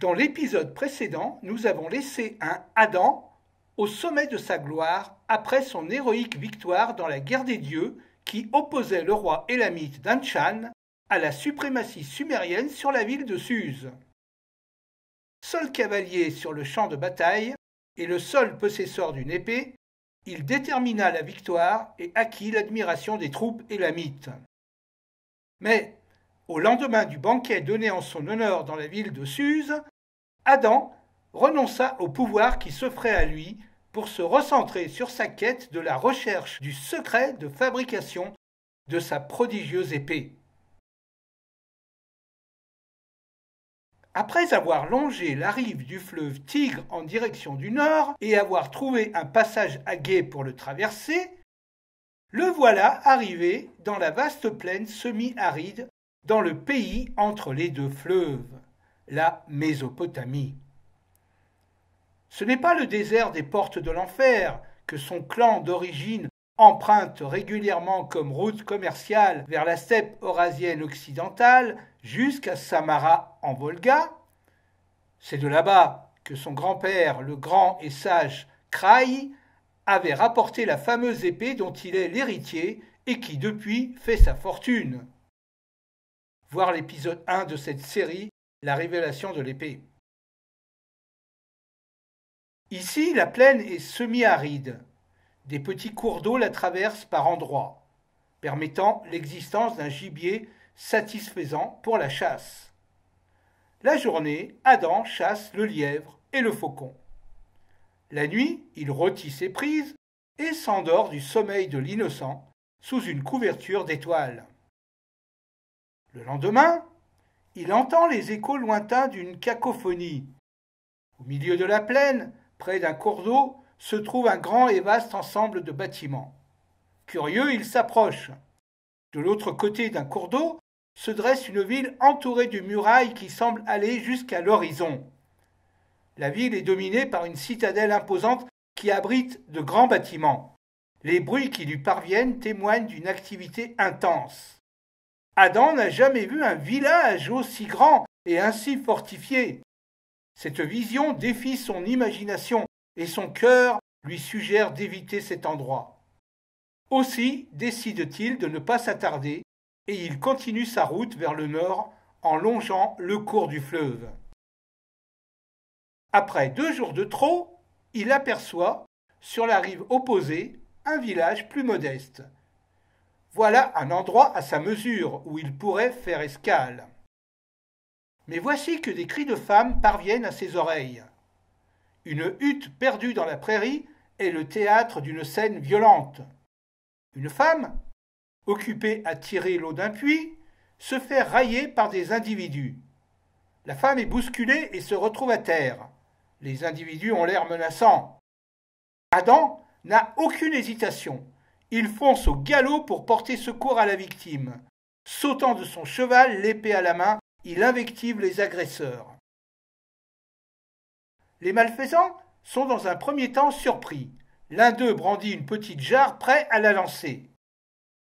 Dans l'épisode précédent, nous avons laissé un Adam au sommet de sa gloire après son héroïque victoire dans la guerre des dieux qui opposait le roi élamite d'Anshan à la suprématie sumérienne sur la ville de Suse. Seul cavalier sur le champ de bataille et le seul possesseur d'une épée, il détermina la victoire et acquit l'admiration des troupes élamites. Mais, au lendemain du banquet donné en son honneur dans la ville de Suse, Adam renonça au pouvoir qui s'offrait à lui pour se recentrer sur sa quête de la recherche du secret de fabrication de sa prodigieuse épée. Après avoir longé la rive du fleuve Tigre en direction du nord et avoir trouvé un passage à gué pour le traverser, le voilà arrivé dans la vaste plaine semi-aride dans le pays entre les deux fleuves, la Mésopotamie. Ce n'est pas le désert des portes de l'enfer que son clan d'origine emprunte régulièrement comme route commerciale vers la steppe eurasienne occidentale jusqu'à Samara en Volga. C'est de là-bas que son grand-père, le grand et sage Kraï, avait rapporté la fameuse épée dont il est l'héritier et qui depuis fait sa fortune. Voir l'épisode 1 de cette série, la révélation de l'épée. Ici, la plaine est semi-aride. Des petits cours d'eau la traversent par endroits, permettant l'existence d'un gibier satisfaisant pour la chasse. La journée, Adam chasse le lièvre et le faucon. La nuit, il rôtit ses prises et s'endort du sommeil de l'innocent sous une couverture d'étoiles. Le lendemain, il entend les échos lointains d'une cacophonie. Au milieu de la plaine, près d'un cours d'eau, se trouve un grand et vaste ensemble de bâtiments. Curieux, il s'approche. De l'autre côté d'un cours d'eau se dresse une ville entourée de murailles qui semblent aller jusqu'à l'horizon. La ville est dominée par une citadelle imposante qui abrite de grands bâtiments. Les bruits qui lui parviennent témoignent d'une activité intense. Adam n'a jamais vu un village aussi grand et ainsi fortifié. Cette vision défie son imagination et son cœur lui suggère d'éviter cet endroit. Aussi décide-t-il de ne pas s'attarder et il continue sa route vers le nord en longeant le cours du fleuve. Après 2 jours de trot, il aperçoit, sur la rive opposée, un village plus modeste. Voilà un endroit à sa mesure où il pourrait faire escale. Mais voici que des cris de femmes parviennent à ses oreilles. Une hutte perdue dans la prairie est le théâtre d'une scène violente. Une femme, occupée à tirer l'eau d'un puits, se fait railler par des individus. La femme est bousculée et se retrouve à terre. Les individus ont l'air menaçants. Adam n'a aucune hésitation. Il fonce au galop pour porter secours à la victime. Sautant de son cheval, l'épée à la main, il invective les agresseurs. Les malfaisants sont dans un premier temps surpris. L'un d'eux brandit une petite jarre prêt à la lancer.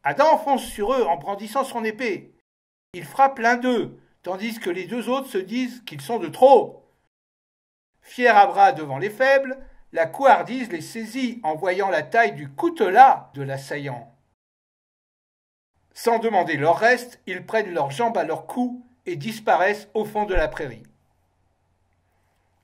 Adam fonce sur eux en brandissant son épée. Il frappe l'un d'eux, tandis que les deux autres se disent qu'ils sont de trop. Fier à bras devant les faibles, la couardise les saisit en voyant la taille du coutelas de l'assaillant. Sans demander leur reste, ils prennent leurs jambes à leur cou et disparaissent au fond de la prairie.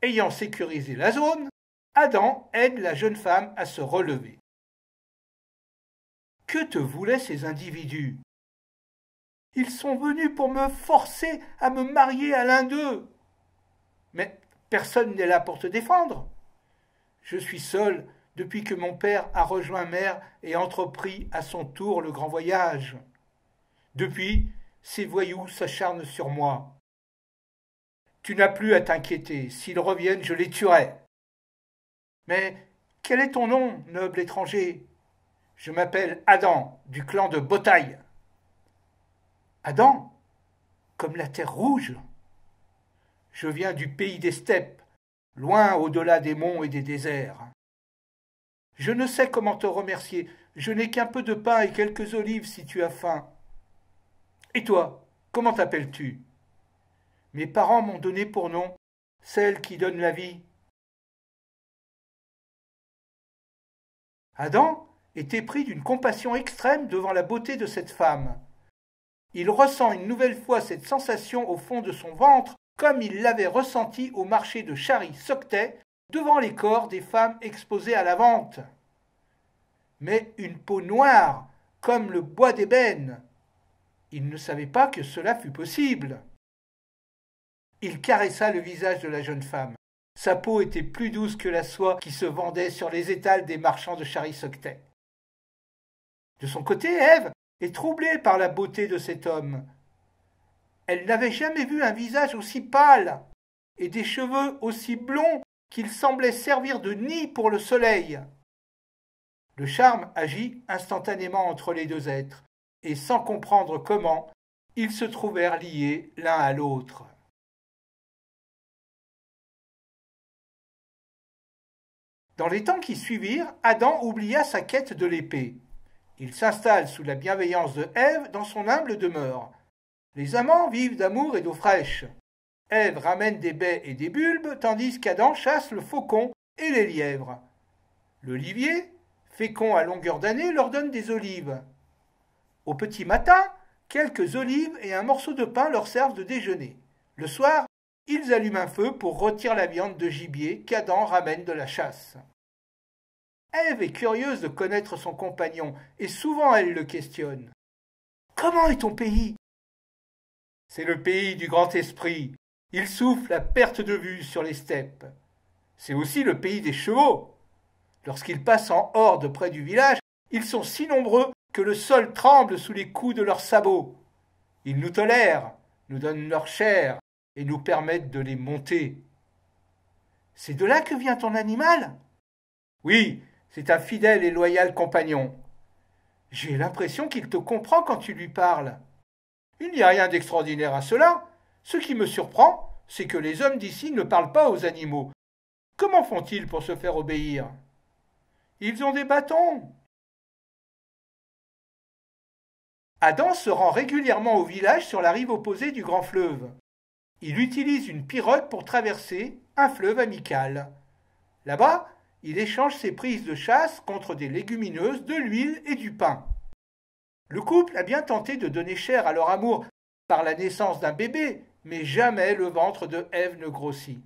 Ayant sécurisé la zone, Adam aide la jeune femme à se relever. Que te voulaient ces individus? Ils sont venus pour me forcer à me marier à l'un d'eux. Mais personne n'est là pour te défendre. Je suis seul depuis que mon père a rejoint mère et entrepris à son tour le grand voyage. Depuis, ces voyous s'acharnent sur moi. Tu n'as plus à t'inquiéter, s'ils reviennent, je les tuerai. Mais quel est ton nom, noble étranger? Je m'appelle Adam, du clan de Botaï. Adam, comme la terre rouge. Je viens du pays des steppes, loin au-delà des monts et des déserts. Je ne sais comment te remercier, je n'ai qu'un peu de pain et quelques olives si tu as faim. Et toi, comment t'appelles-tu? Mes parents m'ont donné pour nom celle qui donne la vie. Adam était pris d'une compassion extrême devant la beauté de cette femme. Il ressent une nouvelle fois cette sensation au fond de son ventre, comme il l'avait ressenti au marché de Chari-Soctet, devant les corps des femmes exposées à la vente. Mais une peau noire, comme le bois d'ébène. Il ne savait pas que cela fût possible. Il caressa le visage de la jeune femme. Sa peau était plus douce que la soie qui se vendait sur les étals des marchands de Chari-Soctet. De son côté, Ève est troublée par la beauté de cet homme. Elle n'avait jamais vu un visage aussi pâle et des cheveux aussi blonds qu'ils semblaient servir de nid pour le soleil. Le charme agit instantanément entre les deux êtres, et sans comprendre comment, ils se trouvèrent liés l'un à l'autre. Dans les temps qui suivirent, Adam oublia sa quête de l'épée. Il s'installe sous la bienveillance de Ève dans son humble demeure. Les amants vivent d'amour et d'eau fraîche. Ève ramène des baies et des bulbes, tandis qu'Adam chasse le faucon et les lièvres. L'olivier, fécond à longueur d'année, leur donne des olives. Au petit matin, quelques olives et un morceau de pain leur servent de déjeuner. Le soir, ils allument un feu pour rôtir la viande de gibier qu'Adam ramène de la chasse. Ève est curieuse de connaître son compagnon, et souvent elle le questionne. « Comment est ton pays ?» C'est le pays du grand esprit. Il souffle à perte de vue sur les steppes. C'est aussi le pays des chevaux. Lorsqu'ils passent en horde près du village, ils sont si nombreux que le sol tremble sous les coups de leurs sabots. Ils nous tolèrent, nous donnent leur chair et nous permettent de les monter. C'est de là que vient ton animal? Oui, c'est un fidèle et loyal compagnon. J'ai l'impression qu'il te comprend quand tu lui parles. Il n'y a rien d'extraordinaire à cela. Ce qui me surprend, c'est que les hommes d'ici ne parlent pas aux animaux. Comment font-ils pour se faire obéir? Ils ont des bâtons. Adam se rend régulièrement au village sur la rive opposée du grand fleuve. Il utilise une pirogue pour traverser un fleuve amical. Là-bas, il échange ses prises de chasse contre des légumineuses, de l'huile et du pain. Le couple a bien tenté de donner chair à leur amour par la naissance d'un bébé, mais jamais le ventre de Ève ne grossit.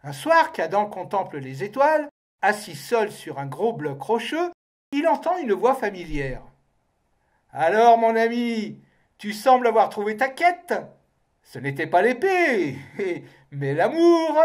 Un soir qu'Adam contemple les étoiles, assis seul sur un gros bloc rocheux, il entend une voix familière. « Alors, mon ami, tu sembles avoir trouvé ta quête. Ce n'était pas l'épée, mais l'amour. »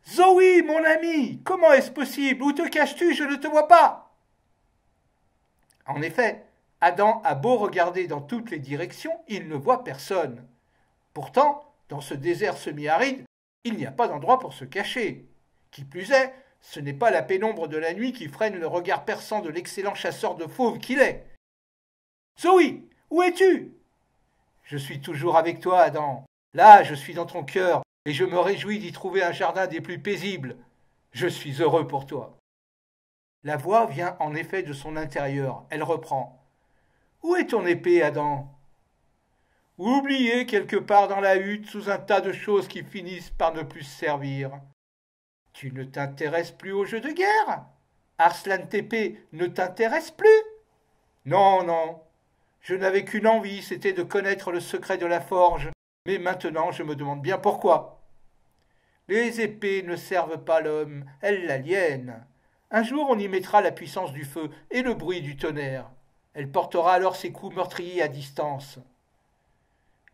« Zoé, mon ami, comment est-ce possible? Où te caches-tu? Je ne te vois pas. » En effet, Adam a beau regarder dans toutes les directions, il ne voit personne. Pourtant, dans ce désert semi-aride, il n'y a pas d'endroit pour se cacher. Qui plus est, ce n'est pas la pénombre de la nuit qui freine le regard perçant de l'excellent chasseur de fauves qu'il est. « Zoé, où es-tu? » « Je suis toujours avec toi, Adam. Là, je suis dans ton cœur, et je me réjouis d'y trouver un jardin des plus paisibles. Je suis heureux pour toi. » La voix vient en effet de son intérieur. Elle reprend. « Où est ton épée, Adam? » oublié quelque part dans la hutte sous un tas de choses qui finissent par ne plus servir. Tu ne t'intéresses plus aux jeux de guerre? Arslan Tepe ne t'intéresse plus? Non, non. Je n'avais qu'une envie, c'était de connaître le secret de la forge, mais maintenant je me demande bien pourquoi. Les épées ne servent pas l'homme, elles l'aliènent. Un jour on y mettra la puissance du feu et le bruit du tonnerre. Elle portera alors ses coups meurtriers à distance.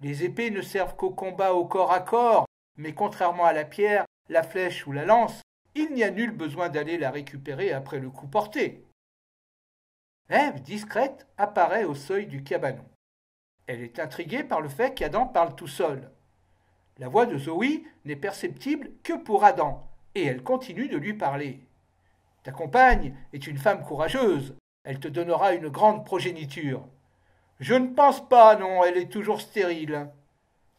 Les épées ne servent qu'au combat au corps à corps, mais contrairement à la pierre, la flèche ou la lance, il n'y a nul besoin d'aller la récupérer après le coup porté. Ève, discrète, apparaît au seuil du cabanon. Elle est intriguée par le fait qu'Adam parle tout seul. La voix de Zoé n'est perceptible que pour Adam, et elle continue de lui parler. Ta compagne est une femme courageuse, elle te donnera une grande progéniture. Je ne pense pas, non, elle est toujours stérile.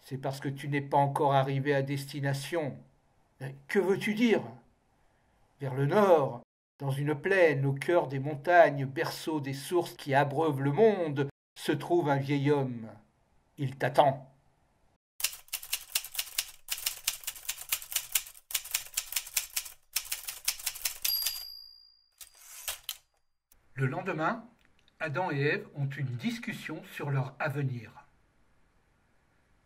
C'est parce que tu n'es pas encore arrivé à destination. Que veux-tu dire? Vers le nord, dans une plaine au cœur des montagnes, berceau des sources qui abreuvent le monde, se trouve un vieil homme. Il t'attend. Le lendemain, Adam et Ève ont une discussion sur leur avenir.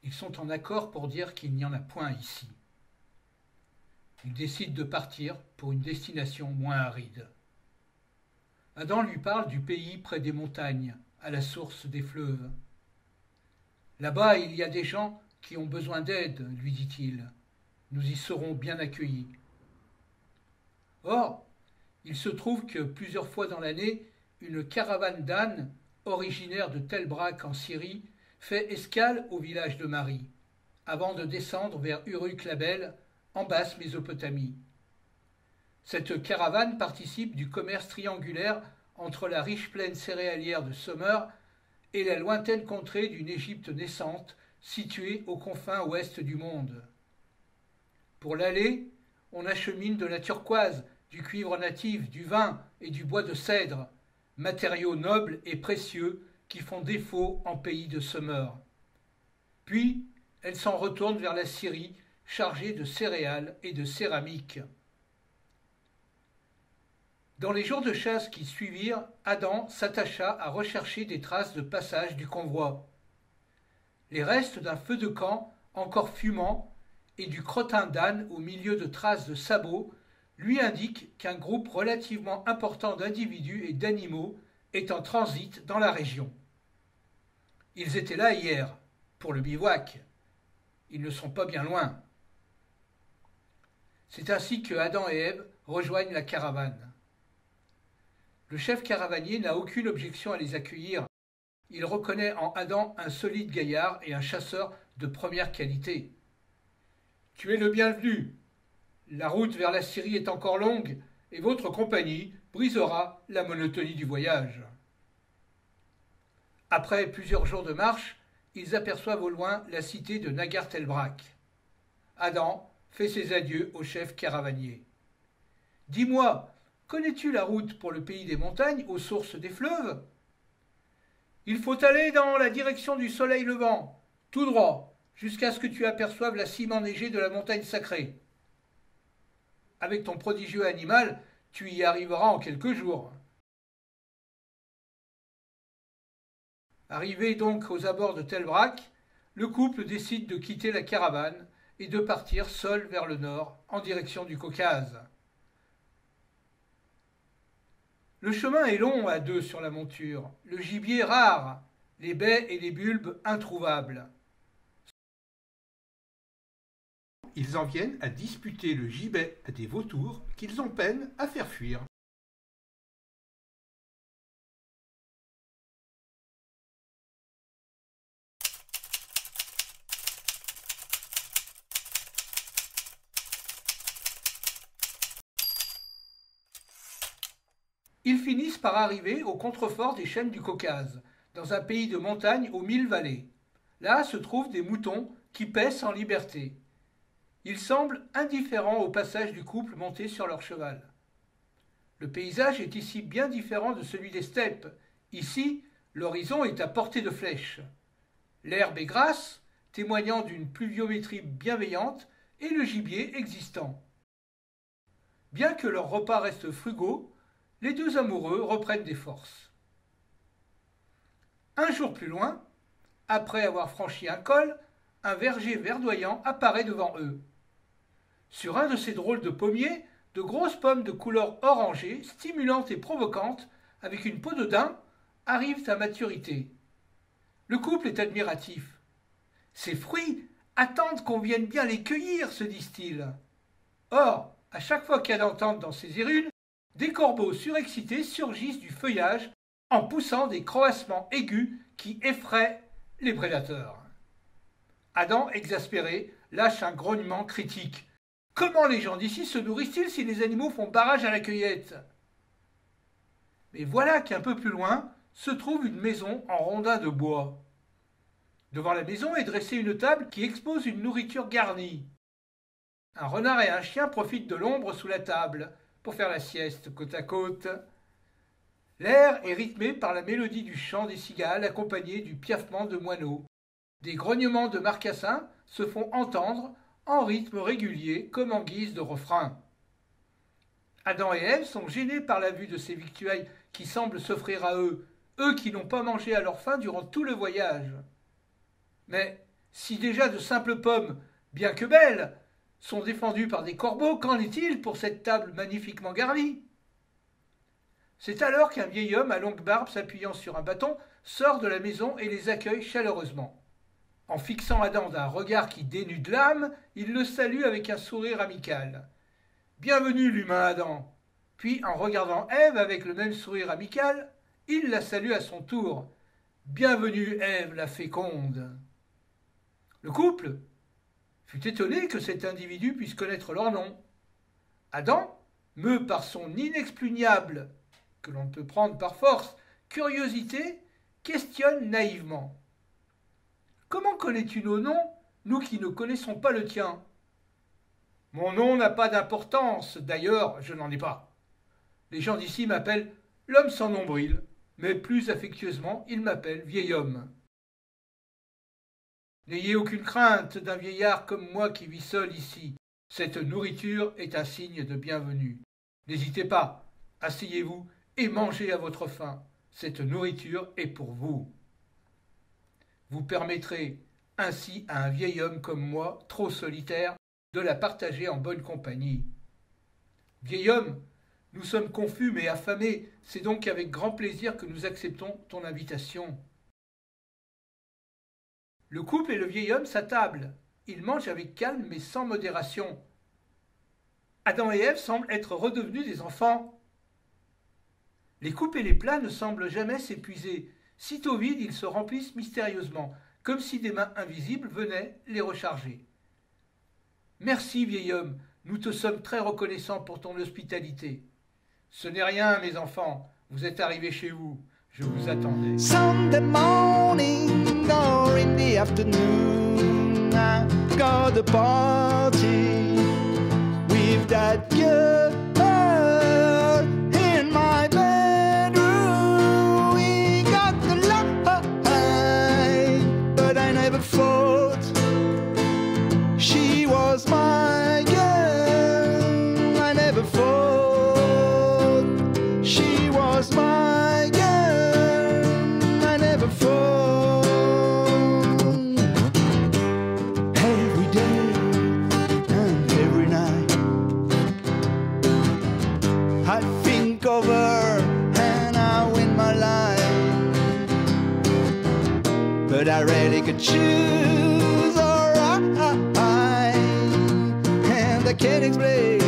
Ils sont en accord pour dire qu'il n'y en a point ici. Ils décident de partir pour une destination moins aride. Adam lui parle du pays près des montagnes, à la source des fleuves. Là-bas, il y a des gens qui ont besoin d'aide, lui dit-il. Nous y serons bien accueillis. Or, il se trouve que plusieurs fois dans l'année, une caravane d'ânes, originaire de Tel Brak en Syrie, fait escale au village de Marie, avant de descendre vers Uruk-la-Belle, en basse Mésopotamie. Cette caravane participe du commerce triangulaire entre la riche plaine céréalière de Sumer et la lointaine contrée d'une Égypte naissante, située aux confins ouest du monde. Pour l'aller, on achemine de la turquoise, du cuivre natif, du vin et du bois de cèdre, matériaux nobles et précieux qui font défaut en pays de Sumer. Puis, elle s'en retourne vers la Syrie, chargée de céréales et de céramique. Dans les jours de chasse qui suivirent, Adam s'attacha à rechercher des traces de passage du convoi. Les restes d'un feu de camp encore fumant et du crottin d'âne au milieu de traces de sabots lui indiquent qu'un groupe relativement important d'individus et d'animaux est en transit dans la région. Ils étaient là hier, pour le bivouac. Ils ne sont pas bien loin. C'est ainsi que Adam et Ève rejoignent la caravane. Le chef caravanier n'a aucune objection à les accueillir. Il reconnaît en Adam un solide gaillard et un chasseur de première qualité. « Tu es le bienvenu. La route vers la Syrie est encore longue et votre compagnie brisera la monotonie du voyage. » Après plusieurs jours de marche, ils aperçoivent au loin la cité de Nagar Tel Brak. Adam fait ses adieux au chef caravanier. « Dis-moi, connais-tu la route pour le pays des montagnes, aux sources des fleuves? » « Il faut aller dans la direction du soleil levant, tout droit, jusqu'à ce que tu aperçoives la cime enneigée de la montagne sacrée. Avec ton prodigieux animal, tu y arriveras en quelques jours. » Arrivé donc aux abords de Tel Brak, le couple décide de quitter la caravane et de partir seul vers le nord, en direction du Caucase. Le chemin est long à deux sur la monture, le gibier rare, les baies et les bulbes introuvables. Ils en viennent à disputer le gibet à des vautours qu'ils ont peine à faire fuir. Ils finissent par arriver au contrefort des chaînes du Caucase, dans un pays de montagne aux 1000 vallées. Là se trouvent des moutons qui paissent en liberté. Ils semblent indifférents au passage du couple monté sur leur cheval. Le paysage est ici bien différent de celui des steppes. Ici, l'horizon est à portée de flèche. L'herbe est grasse, témoignant d'une pluviométrie bienveillante, et le gibier existant. Bien que leurs repas restent frugaux, les deux amoureux reprennent des forces. Un jour plus loin, après avoir franchi un col, un verger verdoyant apparaît devant eux. Sur un de ces drôles de pommiers, de grosses pommes de couleur orangée, stimulantes et provocantes, avec une peau de daim, arrivent à maturité. Le couple est admiratif. Ces fruits attendent qu'on vienne bien les cueillir, se disent-ils. Or, à chaque fois qu'Adam tente d'en saisir une, des corbeaux surexcités surgissent du feuillage en poussant des croassements aigus qui effraient les prédateurs. Adam, exaspéré, lâche un grognement critique. Comment les gens d'ici se nourrissent-ils si les animaux font barrage à la cueillette? Mais voilà qu'un peu plus loin se trouve une maison en rondins de bois. Devant la maison est dressée une table qui expose une nourriture garnie. Un renard et un chien profitent de l'ombre sous la table pour faire la sieste côte à côte. L'air est rythmé par la mélodie du chant des cigales accompagné du piaffement de moineaux. Des grognements de marcassins se font entendre en rythme régulier comme en guise de refrain. Adam et Ève sont gênés par la vue de ces victuailles qui semblent s'offrir à eux, eux qui n'ont pas mangé à leur faim durant tout le voyage. Mais si déjà de simples pommes, bien que belles, sont défendues par des corbeaux, qu'en est-il pour cette table magnifiquement garnie? C'est alors qu'un vieil homme à longue barbe s'appuyant sur un bâton sort de la maison et les accueille chaleureusement. En fixant Adam d'un regard qui dénude l'âme, il le salue avec un sourire amical. « Bienvenue, l'humain Adam !» Puis, en regardant Ève avec le même sourire amical, il la salue à son tour. « Bienvenue, Ève la féconde !» Le couple fut étonné que cet individu puisse connaître leur nom. Adam, meut par son inexpugnable, que l'on peut prendre par force, curiosité, questionne naïvement. « Comment connais-tu nos noms, nous qui ne connaissons pas le tien ?»« Mon nom n'a pas d'importance, d'ailleurs je n'en ai pas. Les gens d'ici m'appellent l'homme sans nombril, mais plus affectueusement ils m'appellent vieil homme. » N'ayez aucune crainte d'un vieillard comme moi qui vis seul ici. Cette nourriture est un signe de bienvenue. N'hésitez pas, asseyez-vous et mangez à votre faim. Cette nourriture est pour vous. Vous permettrez ainsi à un vieil homme comme moi, trop solitaire, de la partager en bonne compagnie. Vieil homme, nous sommes confus mais affamés, c'est donc avec grand plaisir que nous acceptons ton invitation. Le couple et le vieil homme s'attablent. Ils mangent avec calme mais sans modération. Adam et Ève semblent être redevenus des enfants. Les coupes et les plats ne semblent jamais s'épuiser. Sitôt vides, ils se remplissent mystérieusement, comme si des mains invisibles venaient les recharger. Merci, vieil homme, nous te sommes très reconnaissants pour ton hospitalité. Ce n'est rien, mes enfants, vous êtes arrivés chez vous, je vous attendais. Sunday morning or in the afternoon, I got a party with that girl in my bedroom. We got the light, but I never thought she was my girl. I never thought she was my girl. I never thought. Every day and every night I think of her and I win my life, but I rarely could choose, alright, and I can't explain